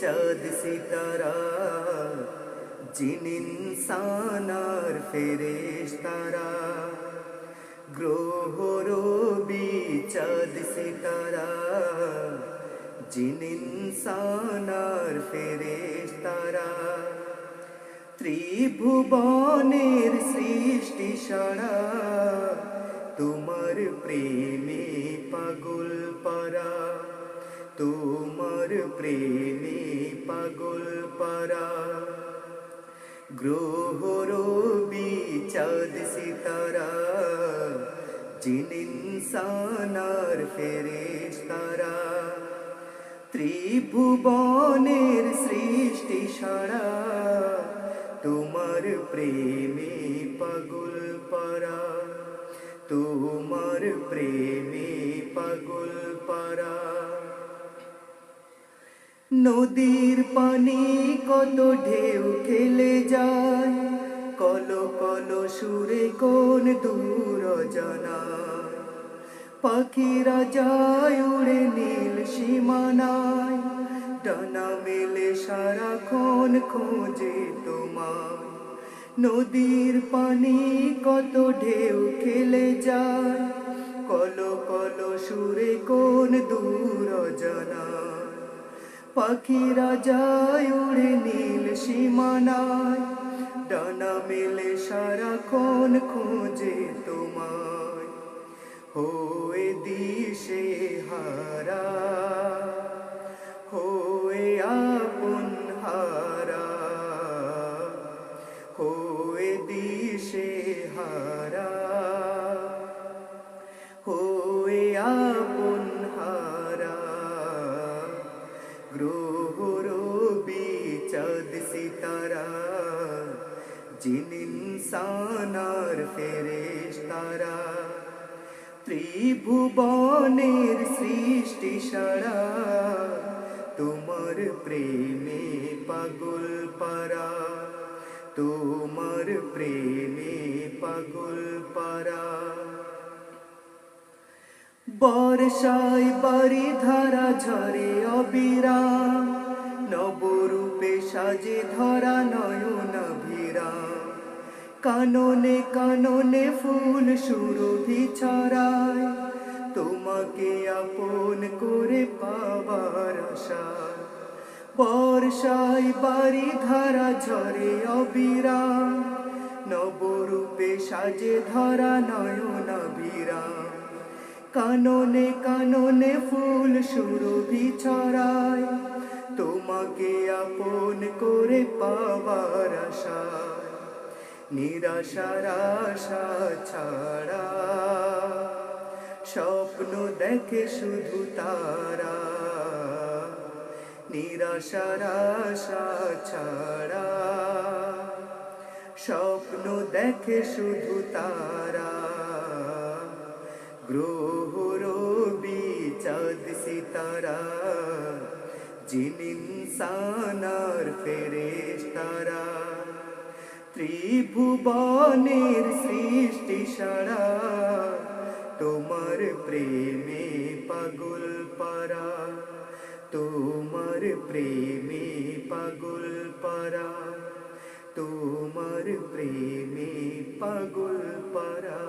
চাঁদ সিতারা, জিন ইনসান আর ফেরেশতারা। গ্রহ রবি চাঁদ সিতারা, জিন ইনসান আর ফেরেশতারা। ত্রিভুবনের সৃষ্টি সারা, তোমার প্রেমে পাগল পারা, তোমার প্রেমে পাগল পারা। গ্রহ রবি চাঁদ সিতারা, জিন ইনসান আর ফেরেশতারা। ত্রিভুবনের সৃষ্টি সারা, তোমার প্রেমে পাগল পারা, তোমার প্রেমে পাগল পারা। নদীর পানি কত ঢেউ খেলে যায়, কলো কলো সুরে কোন দূর অজানায়। পাখিরা যায় উড়ে নীল সীমানায়, ডানা মেলে সারাক্ষণ খোঁজে তোমায়। নদীর পানি কত ঢেউ খেলে যায়, কলো কলো সুরে কোন দূর অজানায়। পাখিরা যায় উড়ে নীল সীমানায়, ডানা মেলে সারাক্ষণ খোঁজে তোমায়। হয়ে দিশে হারা, হয়ে আপন হারা, হয়ে দিশে হারা, হয়ে আপন হারা। গ্রহ রবি চাঁদ সিতারা, জিন ইনসান আর ফেরেশতারা। ত্রিভুবনের সৃষ্টি সারা, তোমার প্রেমে পাগল পারা, তোমার প্রেমে পাগল পারা। বর্ষায় বাড়ি ধারা ঝরে অবিরাম, নবরূপে সাজে ধরা নয়নাভিরাম। কাননে কাননে ফুল সুরভি ছড়ায়, তোমাকে আপন করে পাবার আশায়। বর্ষায় বাড়ি ধারা ঝরে অবিরাম, নবরূপে সাজে ধরা নয়নাভিরাম। কাননে কাননে ফুল সুরভি ছড়ায়, তোমাকে আপন করে পাবার আশায়। নিরাশার আশা ছাড়া, স্বপ্ন দেখে শুধু তারা। নিরাশার আশা ছাড়া, স্বপ্ন দেখে শুধু তারা। গ্রহ রবি চাঁদ সিতারা, জিন ইনসান আর ফেরেশতারা। ত্রিভুবনের সৃষ্টি সারা, তোমার প্রেমে পাগল পারা, তোমার প্রেমে পাগল পারা, তোমার প্রেমে পাগল পারা।